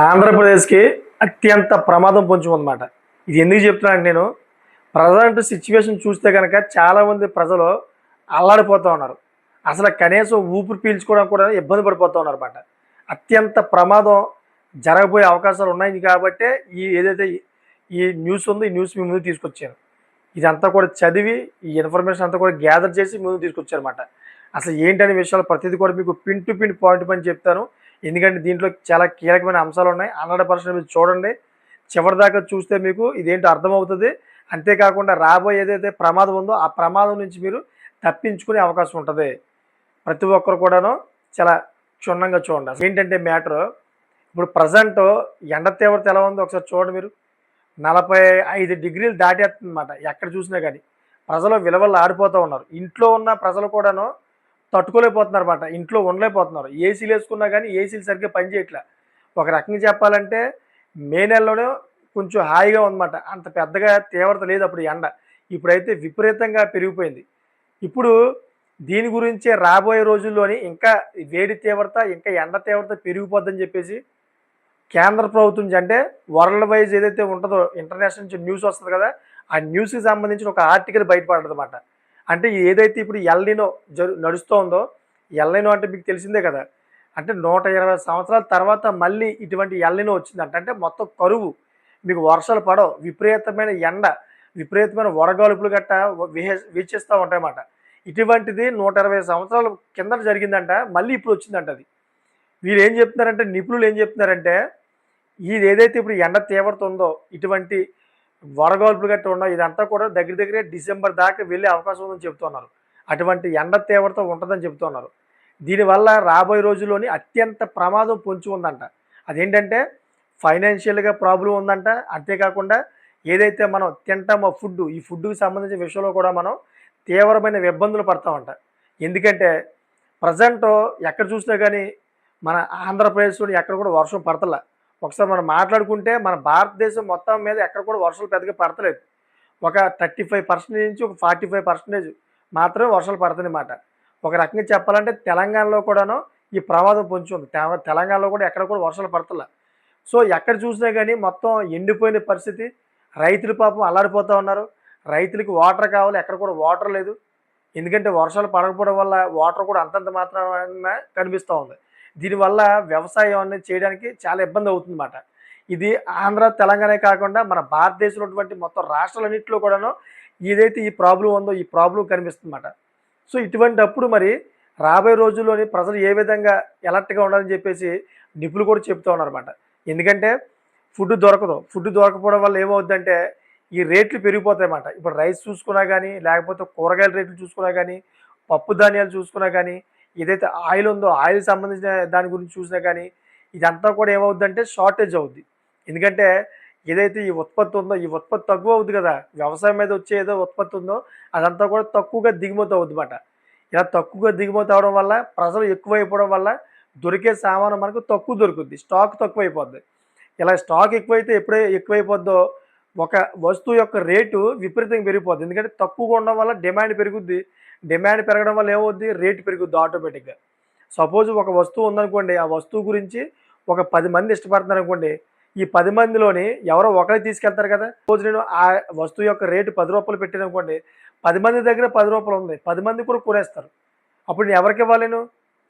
ఆంధ్రప్రదేశ్‌కి అత్యంత ప్రమాదం పొంచి ఉందన్నమాట. ఇది ఎందుకు చెప్తున్నానంటే నేను ప్రెజెంట్ సిట్యుయేషన్ చూస్తే గనక చాలామంది ప్రజలు అల్లాడిపోతా ఉన్నారు. అసలు కనీసం ఊపిరి పీల్చుకోవడానికి కూడా ఇబ్బంది పడిపోతూ ఉన్నారన్నమాట. అత్యంత ప్రమాదం జరగబోయే అవకాశాలు ఉన్నాయి కాబట్టే ఏదైతే ఈ న్యూస్ ఉందో ఈ న్యూస్ మీ ముందుకు తీసుకొచ్చాను. ఇదంతా కూడా చదివి ఈ ఇన్ఫర్మేషన్ అంతా కూడా గ్యాదర్ చేసి మీ ముందుకు తీసుకొచ్చానన్నమాట. అసలు ఏంటనే విషయాలు ప్రతిదీ కూడా మీకు పిన్ టు పిన్ పాయింట్ పైన చెప్తాను. ఎందుకంటే దీంట్లో చాలా కీలకమైన అంశాలున్నాయి. 100% మీరు చూడండి. చివరిదాకా చూస్తే మీకు ఇదేంటో అర్థమవుతది. అంతేకాకుండా రాబోయే ఏదైతే ప్రమాదం ఉందో, ఆ ప్రమాదం నుంచి మీరు తప్పించుకునే అవకాశం ఉంటది. ప్రతి ఒక్కరు కూడాను చాలా క్షుణ్ణంగా చూడండి. అసలేంటంటే మ్యాటరు ఇప్పుడు ప్రెజెంటు ఎండ తీవ్రత ఎలా ఉందో ఒకసారి చూడండి మీరు. 45 డిగ్రీలు దాటేస్తుందన్నమాట ఎక్కడ చూసినా గానీ. ప్రజలు విలవిల్లాడిపోతూ ఉన్నారు. ఇంట్లో ఉన్న ప్రజలు కూడాను తట్టుకోలేకపోతున్నారన్నమాట. ఇంట్లో ఉండలేకపోతున్నారు. ఏసీలేసుకున్నా గానీ ఏసీలు సరిగ్గా పనిచేయట్లే. ఒక రకంగా చెప్పాలంటే మే నెలలోనే కొంచెం హాయిగా ఉందన్నమాట. అంత పెద్దగా తీవ్రత లేదు అప్పుడు ఎండ. ఇప్పుడైతే విపరీతంగా పెరిగిపోయింది. ఇప్పుడు దీని గురించే రాబోయే రోజుల్లోని ఇంకా వేడి తీవ్రత, ఇంకా ఎండ తీవ్రత పెరిగిపోద్దని చెప్పేసి కేంద్ర ప్రభుత్వం నుంచి అంటే వరల్డ్ వైజ్ ఏదైతే ఉంటుందో ఇంటర్నేషనల్ నుంచి న్యూస్ వస్తుంది కదా! ఆ న్యూస్‌కి సంబంధించిన ఒక ఆర్టికల్ బయటపడ్డదన్నమాట. అంటే ఏదైతే ఇప్పుడు ఎల్‌నినో నడుస్తూ ఉందో, ఎల్‌నినో అంటే మీకు తెలిసిందే కదా! అంటే 120 సంవత్సరాల తర్వాత మళ్ళీ ఇటువంటి ఎల్‌నినో వచ్చిందంట. అంటే మొత్తం కరువు. మీకు వర్షాలు పడవు. విపరీతమైన ఎండ, విపరీతమైన వడగాల్పులు గట్టా వీచేస్తా ఉంటాయన్నమాట. ఇటువంటిది 120 సంవత్సరాల కిందట జరిగిందంట. మళ్ళీ ఇప్పుడు వచ్చిందంట అది. వీళ్ళేం చెప్తున్నారంటే నిపుణులు ఏం చెప్తున్నారంటే ఇదేదైతే ఇప్పుడు ఎండ తీవ్రత ఉందో, ఇటువంటి వడగాల్పులు గట్టా ఉన్నాయి. ఇదంతా కూడా దగ్గర దగ్గర డిసెంబర్ దాకా వెళ్ళే అవకాశం ఉందని చెప్తున్నారు. అటువంటి ఎండ తీవ్రత ఉంటదని చెప్తున్నారు. దీనివల్ల రాబోయే రోజుల్లోని అత్యంత ప్రమాదం పొంచి ఉందంట. అదేంటంటే ఫైనాన్షియల్‌గా ప్రాబ్లమ్ ఉందంట. అంతేకాకుండా ఏదైతే మనం తింటామో ఫుడ్డు, ఈ ఫుడ్‌కి సంబంధించిన విషయంలో కూడా మనం తీవ్రమైన ఇబ్బందులు పడతామంట. ఎందుకంటే ప్రెజెంటు ఎక్కడ చూసినా గానీ మన ఆంధ్రప్రదేశ్‌లోని ఎక్కడ కూడా వర్షం పడతల్ల. ఒకసారి మనం మాట్లాడుకుంటే మన భారతదేశం మొత్తం మీద ఎక్కడ కూడా వర్షాలు పెద్దగా పడతలేదు. ఒక 35% నుంచి ఒక 45% మాత్రమే వర్షాలు పడుతున్నాయన్నమాట. ఒక రకంగా చెప్పాలంటే తెలంగాణలో కూడాను ఈ ప్రమాదం పొంచి ఉంది. తెలంగాణలో కూడా ఎక్కడ కూడా వర్షాలు పడతల్ల. సో, ఎక్కడ చూసినా గానీ మొత్తం ఎండిపోయిన పరిస్థితి. రైతులు పాపం అల్లాడిపోతా ఉన్నారు. రైతులకి వాటర్ కావాలి. ఎక్కడ కూడా వాటర్ లేదు. ఎందుకంటే వర్షాలు పడకపోవడం వల్ల వాటర్ కూడా అంతంత మాత్రాన కనిపిస్తూ ఉంది. దీనివల్ల వ్యవసాయం అనేది చేయడానికి చాలా ఇబ్బంది అవుతుందన్నమాట. ఇది ఆంధ్ర, తెలంగాణే కాకుండా మన భారతదేశంలో ఉన్నటువంటి మొత్తం రాష్ట్రాలన్నింటిలో కూడాను ఏదైతే ఈ ప్రాబ్లమ్ ఉందో ఈ ప్రాబ్లమ్ కనిపిస్తుందన్నమాట. సో, ఇటువంటప్పుడు మరి రాబోయే రోజుల్లోని ప్రజలు ఏ విధంగా ఎలర్ట్‌గా ఉండాలని చెప్పేసి నిపుణులు కూడా చెప్తూ ఉన్నారన్నమాట. ఎందుకంటే ఫుడ్ దొరకదు. ఫుడ్ దొరకపోవడం వల్ల ఏమవుద్దంటే ఈ రేట్లు పెరిగిపోతాయన్నమాట. ఇప్పుడు రైస్ చూసుకున్నా గానీ, లేకపోతే కూరగాయల రేట్లు చూసుకున్నా గానీ, పప్పు ధాన్యాలు చూసుకున్నా గానీ, ఏదైతే ఆయిల్ ఉందో ఆయిల్‌కి సంబంధించిన దాని గురించి చూసినా గానీ, ఇదంతా కూడా ఏమవుద్దంటే షార్టేజ్ అవుద్ది. ఎందుకంటే ఏదైతే ఈ ఉత్పత్తి ఉందో ఈ ఉత్పత్తి తక్కువవుద్ది కదా! వ్యవసాయం మీద వచ్చే ఏదో ఉత్పత్తి ఉందో అదంతా కూడా తక్కువగా దిగుమతి అవుద్దన్నమాట. ఇలా తక్కువగా దిగుమతి అవ్వడం వల్ల ప్రజలు ఎక్కువైపోవడం వల్ల దొరికే సామాను మనకు తక్కువ దొరుకుద్ది. స్టాక్ తక్కువైపోద్ది. ఇలా స్టాక్ ఎక్కువైపోద్దో ఒక వస్తువు యొక్క రేటు విపరీతంగా పెరిగిపోద్ది. ఎందుకంటే తక్కువగా ఉండడం వల్ల డిమాండ్ పెరుగుద్ది. డిమాండ్ పెరగడం వల్ల ఏమవుద్ది? రేట్ పెరుగుద్ది ఆటోమేటిక్‌గా. సపోజ్ ఒక వస్తువు ఉందనుకోండి. ఆ వస్తువు గురించి ఒక 10 మంది ఇష్టపడుతున్నారనుకోండి. ఈ 10 మందిలోని ఎవరో ఒకరే తీసుకెళ్తారు కదా! సపోజ్ నేను ఆ వస్తువు యొక్క రేటు రూ. 10 పెట్టాననుకోండి. 10 మంది దగ్గర రూ. 10 ఉంది. 10 మంది కూడా కొనేస్తారు. అప్పుడు నేను ఎవరికివ్వాలి నేను?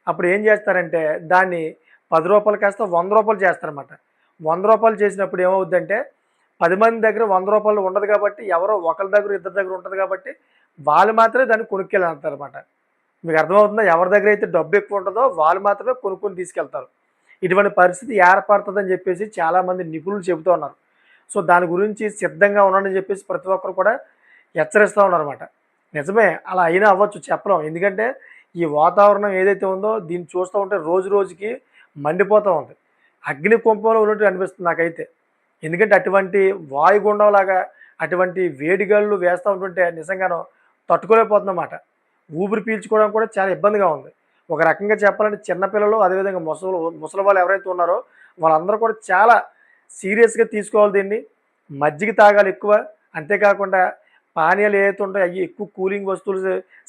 అప్పుడు ఏం చేస్తారంటే దాన్ని రూ. 10 కాస్త రూ. 100 చేస్తారన్నమాట. రూ. 100 చేసినప్పుడు ఏమవుద్దంటే 10 మంది దగ్గర రూ. 100 ఉండదు కాబట్టి ఎవరో ఒకళ్ళ దగ్గర, ఇద్దరి దగ్గర ఉంటది కాబట్టి వాళ్ళు మాత్రమే దాన్ని కొనుక్కెళ్తారన్నమాట. మీకు అర్థమవుతుందా? ఎవరి దగ్గర అయితే డబ్బు ఎక్కువ ఉంటదో వాళ్ళు మాత్రమే కొనుక్కొని తీసుకెళ్తారు. ఇటువంటి పరిస్థితి ఏర్పడుతుందని చెప్పేసి చాలామంది నిపుణులు చెబుతూ ఉన్నారు. సో, దాని గురించి సిద్ధంగా ఉండండని చెప్పేసి ప్రతి ఒక్కరు కూడా హెచ్చరిస్తా ఉన్నారన్నమాట. నిజమే అలా అయినా అవ్వచ్చు చెప్పలేం. ఎందుకంటే ఈ వాతావరణం ఏదైతే ఉందో దీన్ని చూస్తూ ఉంటే రోజు రోజుకి మండిపోతూ ఉంది. అగ్ని కుంపంలో ఉన్నట్టు అనిపిస్తుంది నాకైతే. ఎందుకంటే అటువంటి వాయుగుండంలాగా అటువంటి వేడిగాలులు వేస్తూ ఉంటుంటే నిజంగాను తట్టుకోలేకపోతున్నమాట. ఊపిరి పీల్చుకోవడం కూడా చాలా ఇబ్బందిగా ఉంది. ఒక రకంగా చెప్పాలంటే చిన్న పిల్లలు అదేవిధంగా ముసలి వాళ్ళు ఎవరైతే ఉన్నారో వాళ్ళందరూ కూడా చాలా సీరియస్‌గా తీసుకోవాలి దీన్ని. మజ్జిగ తాగాలి ఎక్కువ. అంతేకాకుండా పానీయాలు ఏవైతే ఉంటాయో అయి ఎక్కువ కూలింగ్ వస్తువులు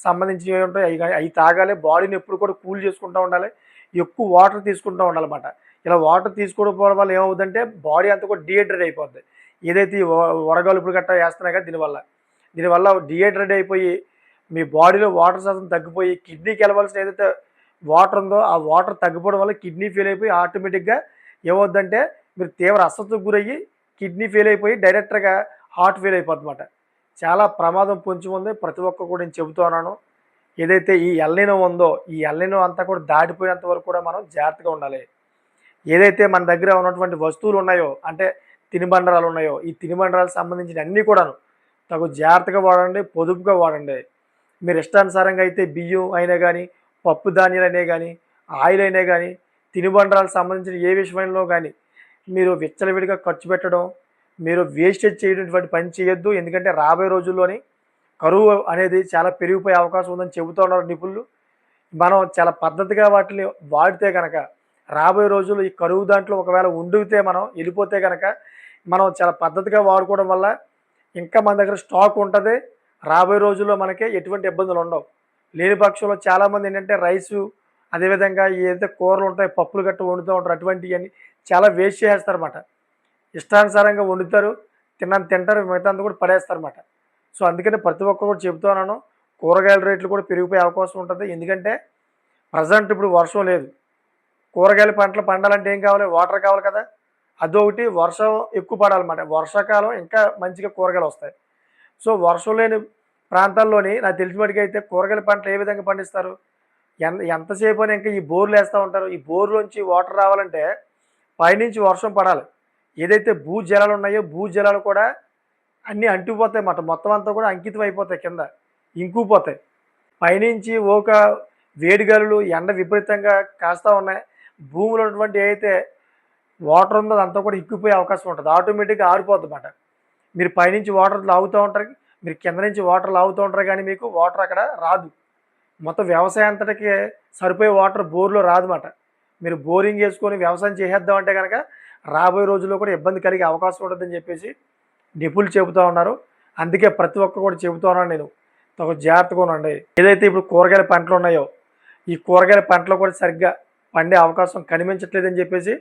సంబంధించినవి ఉంటాయి అయి తాగాలి. బాడీని ఎప్పుడు కూడా కూల్ చేసుకుంటూ ఉండాలి. ఎక్కువ వాటర్ తీసుకుంటూ ఉండాలన్నమాట. ఇలా వాటర్ తీసుకోకపోవడం వల్ల ఏమవుతుందంటే బాడీ అంతా కూడా డీహైడ్రేట్ అయిపోద్ది. ఏదైతే ఈ వడగాలుపులు గట్టా వేస్తున్నాయి కదా దీనివల్ల. దీనివల్ల డీహైడ్రేట్ అయిపోయి మీ బాడీలో వాటర్ శాతం తగ్గిపోయి కిడ్నీకి వెళ్ళవలసిన ఏదైతే వాటర్ ఉందో ఆ వాటర్ తగ్గిపోవడం వల్ల కిడ్నీ ఫెయిల్ అయిపోయి ఆటోమేటిక్‌గా ఏమవుద్దంటే మీరు తీవ్ర అస్వస్థతకు గురయ్యి కిడ్నీ ఫెయిల్ అయిపోయి డైరెక్టర్‌గా హార్ట్ ఫెయిల్ అయిపోద్దన్నమాట. చాలా ప్రమాదం పొంచి ఉంది. ప్రతి ఒక్కరు కూడా నేను చెబుతూ ఉన్నాను. ఏదైతే ఈ ఎల్‌నినో ఉందో ఈ ఎల్‌నినో అంతా కూడా దాటిపోయేంత వరకు కూడా మనం జాగ్రత్తగా ఉండాలి. ఏదైతే మన దగ్గర ఉన్నటువంటి వస్తువులు ఉన్నాయో అంటే తినుబండరాలు ఉన్నాయో ఈ తినుబండరాలకు సంబంధించిన అన్నీ కూడాను తగు జాగ్రత్తగా వాడండి, పొదుపుగా వాడండి. మీరు ఇష్టానుసారంగా అయితే బియ్యం అయినా గానీ, పప్పు ధాన్యాలైనా గానీ, ఆయిల్ అయినా గానీ, తినుబండరాలకు సంబంధించిన ఏ విషయంలో గానీ మీరు విచ్చలవిడిగా ఖర్చు పెట్టడం, మీరు వేస్టేజ్ చేయనటువంటి పని చేయొద్దు. ఎందుకంటే రాబోయే రోజుల్లోని కరువు అనేది చాలా పెరిగిపోయే అవకాశం ఉందని చెబుతూ ఉన్నారు నిపుణులు. మనం చాలా పద్ధతిగా వాటిని వాడితే గనక రాబోయే రోజుల్లో ఈ కరువు దాంట్లో ఒకవేళ ఉండితే మనం వెళ్ళిపోతే గనక మనం చాలా పద్ధతిగా వాడుకోవడం వల్ల ఇంకా మన దగ్గర స్టాక్ ఉంటది. రాబోయే రోజుల్లో మనకి ఎటువంటి ఇబ్బందులు ఉండవు. లేని పక్షంలో చాలామంది ఏంటంటే రైసు అదేవిధంగా ఏదైతే కూరలు ఉంటాయో పప్పులు గట్ట వండుతూ ఉంటారు. అటువంటియన్నీ చాలా వేస్ట్ చేసేస్తారన్నమాట. ఇష్టానుసారంగా వండుతారు. తిన్నంత తింటారు. మిగతాదంతా కూడా పడేస్తారన్నమాట. సో, అందుకని ప్రతి ఒక్కరు కూడా చెబుతూ ఉన్నాను. కూరగాయల రేట్లు కూడా పెరిగిపోయే అవకాశం ఉంటది. ఎందుకంటే ప్రెజెంట్ ఇప్పుడు వర్షం లేదు. కూరగాయల పంటలు పండాలంటే ఏం కావాలి? వాటర్ కావాలి కదా! అదొకటి వర్షం ఎక్కువ పడాలన్నమాట. వర్షాకాలం ఇంకా మంచిగా కూరగాయలొస్తాయి. సో, వర్షం లేని ప్రాంతాల్లోని నాకు తెలిసిన మటుకైతే కూరగాయల పంటలు ఏ విధంగా పండిస్తారు? ఎంతసేపని ఇంకా ఈ బోర్‌లేస్తా ఉంటారు. ఈ బోర్‌లోంచి వాటర్ రావాలంటే పైనుంచి వర్షం పడాలి. ఏదైతే భూజలాలున్నాయో భూజలాలు కూడా అన్నీ అంటుకుపోతాయన్నమాట. మొత్తం అంతా కూడా అంకితం అయిపోతాయి కింద. ఇంకుపోతాయి. పైనుంచి వేడి గాలులు ఎండ విపరీతంగా కాస్తా ఉన్నాయి. భూమిలో ఉన్నటువంటి ఏదైతే వాటర్ ఉందో అదంతా కూడా ఇంకిపోయే అవకాశం ఉంటది. ఆటోమేటిక్‌గా ఆరిపోద్దన్నమాట. మీరు పైనుంచి వాటర్ లాగుతా ఉంటారు. మీరు కింద నుంచి వాటర్ లాగుతూ ఉంటారు గానీ మీకు వాటర్ అక్కడ రాదు. మొత్తం వ్యవసాయం అంతటికి సరిపోయే వాటర్ బోర్‌లో రాదన్నమాట. మీరు బోరింగ్ యేసుకొని వ్యవసాయం చేసేద్దామంటే గనక రాబోయే రోజుల్లో కూడా ఇబ్బంది కలిగే అవకాశం ఉంటదని చెప్పేసి నిపుణులు చెబుతా ఉన్నారు. అందుకే ప్రతి ఒక్కరు కూడా చెబుతా ఉన్నాను నేను. జాగ్రత్తగా ఉండండి. ఏదైతే ఇప్పుడు కూరగాయల పంటలున్నాయో, ఈ కూరగాయల పంటలు కూడా సరిగ్గా పండే అవకాశం కనిపించట్లేదని చెప్పేసి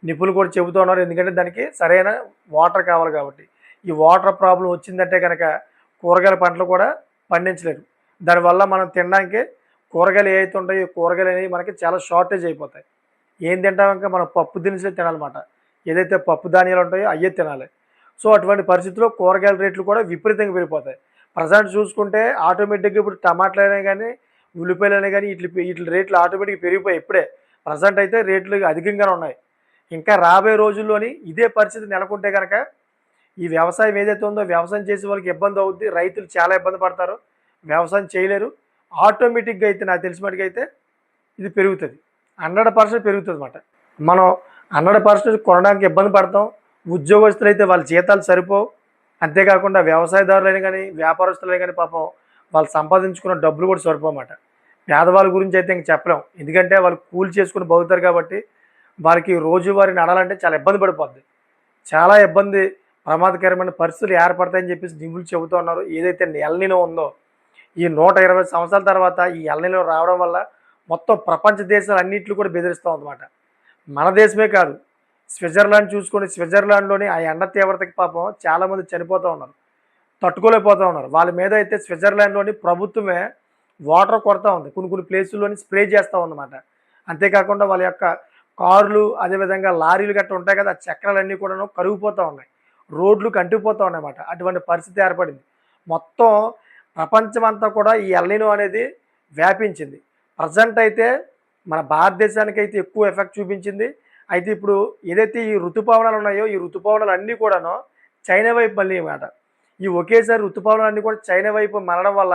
నిపుణులు కూడా చెబుతూ ఉన్నారు. ఎందుకంటే దానికి సరైన వాటర్ కావాలి కాబట్టి. ఈ వాటర్ ప్రాబ్లమ్ వచ్చిందంటే గనక కూరగాయల పంటలు కూడా పండించలేరు. దానివల్ల మనం తినడానికి కూరగాయలు ఏవైతే ఉంటాయో ఈ కూరగాయలు అనేవి మనకి చాలా షార్టేజ్ అయిపోతాయి. ఏం తింటాం ఇంకా మనం పప్పు దినుసులే తినాలన్నమాట. ఏదైతే పప్పు ధాన్యాలు ఉంటాయో అయ్యే తినాలి. సో, అటువంటి పరిస్థితిలో కూరగాయల రేట్లు కూడా విపరీతంగా పెరిగిపోతాయి. ప్రెజెంట్ చూసుకుంటే ఆటోమేటిక్‌గా ఇప్పుడు టమాటాలైనా గానీ, ఉల్లిపాయలైనా గానీ ఈట్లి రేట్లు ఆటోమేటిక్‌గా పెరిగిపోయాయి ఇప్పుడే. ప్రెజెంట్ అయితే రేట్లు అధికంగానే ఉన్నాయి. ఇంకా రాబోయే రోజుల్లోని ఇదే పరిస్థితి నెలకొంటే గనక ఈ వ్యవసాయం ఏదైతే ఉందో వ్యవసాయం చేసే వాళ్ళకి ఇబ్బంది అవుద్ది. రైతులు చాలా ఇబ్బంది పడతారు. వ్యవసాయం చేయలేరు. ఆటోమేటిక్‌గా అయితే నాకు తెలిసిన మటుకైతే ఇది పెరుగుతది. 100% పెరుగుతదన్నమాట. మనం 100% కొనడానికి ఇబ్బంది పడతాం. ఉద్యోగస్తులైతే వాళ్ళ జీతాలు సరిపోవు. అంతేకాకుండా వ్యవసాయదారులైనా గానీ, వ్యాపారస్తులైనా గానీ పాపం వాళ్ళు సంపాదించుకున్న డబ్బులు కూడా సరిపోవన్నమాట. పేదవాళ్ళ గురించి అయితే ఇంక చెప్పలేం. ఎందుకంటే వాళ్ళు కూలి చేసుకొని బతుకుతారు కాబట్టి వాళ్ళకి రోజువారీ నడాలంటే చాలా ఇబ్బంది పడిపోద్ది. చాలా ఇబ్బంది ప్రమాదకరమైన పరిస్థితులు ఏర్పడతాయని చెప్పేసి నిపుణులు చెబుతూ ఉన్నారు. ఏదైతే ఎల్‌నినో ఉందో ఈ 120 సంవత్సరాల తర్వాత ఈ ఎల్‌నినో రావడం వల్ల మొత్తం ప్రపంచ దేశాలన్నిట్లు కూడా బెదిరిస్తా ఉందన్నమాట. మన దేశమే కాదు. స్విట్జర్లాండ్ చూసుకొని స్విట్జర్లాండ్‌లోని ఆ ఎండ తీవ్రతకి పాపం చాలామంది చనిపోతూ ఉన్నారు. తట్టుకోలేకపోతా ఉన్నారు. వాళ్ళ మీద అయితే స్విట్జర్లాండ్‌లోని ప్రభుత్వమే వాటర్ కొడతా ఉంది. కొన్ని కొన్ని ప్లేసుల్లోని స్ప్రే చేస్తా ఉందన్నమాట. అంతేకాకుండా వాళ్ళ యొక్క కార్లు అదేవిధంగా లారీలు గట్రా ఉంటాయి కదా! ఆ చక్రాలన్నీ కూడాను కరిగిపోతా ఉన్నాయి. రోడ్లుకి అంటుకుపోతా ఉన్నాయన్నమాట. అటువంటి పరిస్థితి ఏర్పడింది. మొత్తం ప్రపంచమంతా కూడా ఈ ఎల్‌నినో అనేది వ్యాపించింది. ప్రెజెంట్ అయితే మన భారతదేశానికైతే ఎక్కువ ఎఫెక్ట్ చూపించింది. అయితే ఇప్పుడు ఏదైతే ఈ ఋతుపవనాలు ఉన్నాయో, ఈ ఋతుపవనాలు అన్నీ కూడాను చైనా వైపు మళ్ళీయమాట. ఈ ఒకేసారి ఋతుపవనాలన్నీ కూడా చైనా వైపు మళ్ళడం వల్ల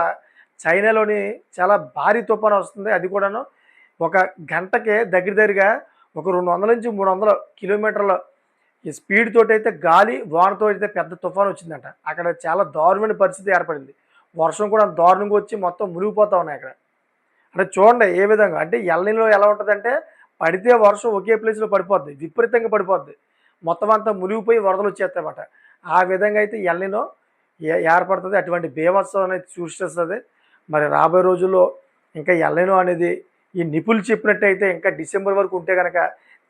చైనాలోని చాలా భారీ తుఫాను వస్తుంది. అది కూడాను ఒక గంటకే దగ్గర దగ్గరగా ఒక 200-300 కిలోమీటర్ల ఈ స్పీడ్ తోటైతే గాలి, వానతో అయితే పెద్ద తుఫాను వచ్చిందంట. అక్కడ చాలా దారుణమైన పరిస్థితి ఏర్పడింది. వర్షం కూడా అంత దారుణంగా వచ్చి మొత్తం మునిగిపోతా ఉన్నాయి అక్కడ. అంటే చూడండి ఏ విధంగా అంటే ఎల్‌నినో ఎలా ఉంటదంటే పడితే వర్షం ఒకే ప్లేస్‌లో పడిపోద్ది. విపరీతంగా పడిపోద్ది. మొత్తం అంతా మునిగిపోయి వరదలొచ్చేస్తాయన్నమాట. ఆ విధంగా అయితే ఎల్‌నినో ఏర్పడుతది. అటువంటి బీభత్సం అనేది సృష్టిస్తది. మరి రాబోయే రోజుల్లో ఇంకా ఎల్‌నినో అనేది ఈ నిపుణులు చెప్పినట్టయితే ఇంకా డిసెంబర్ వరకు ఉంటే గనక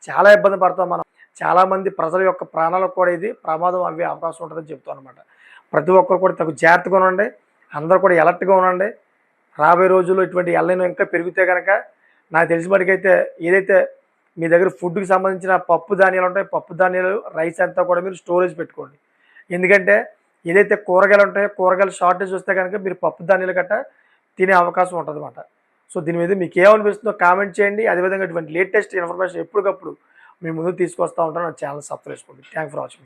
చాలా ఇబ్బంది పడతాం మనం. చాలామంది ప్రజల యొక్క ప్రాణాలకు కూడా ఇది ప్రమాదం అవ్వే అవకాశం ఉంటుందని చెప్తాం అనమాట. ప్రతి ఒక్కరు కూడా తగు జాగ్రత్తగా ఉండండి. అందరూ కూడా అలర్ట్‌గా ఉండండి. రాబోయే రోజుల్లో ఇటువంటి ఎల్‌నినో ఇంకా పెరిగితే గనక నాకు తెలిసిన మటుకైతే ఏదైతే మీ దగ్గర ఫుడ్‌కి సంబంధించిన పప్పు ధాన్యాలు ఉంటాయో, పప్పు ధాన్యాలు, రైస్ అంతా కూడా మీరు స్టోరేజ్ పెట్టుకోండి. ఎందుకంటే ఏదైతే కూరగాయలు ఉంటాయో, కూరగాయల షార్టేజ్ వస్తే గనక మీరు పప్పు ధాన్యాలు గట్టా తినే అవకాశం ఉంటదన్నమాట. సో, దీని మీద మీకేమనిపిస్తుందో కామెంట్ చేయండి. అదేవిధంగా ఇటువంటి లేటెస్ట్ ఇన్ఫర్మేషన్ ఎప్పటికప్పుడు మీ ముందుకు తీసుకొస్తా ఉంటాను. నా ఛానెల్ సబ్స్క్రైబ్ చేసుకోండి. Thanks for watching.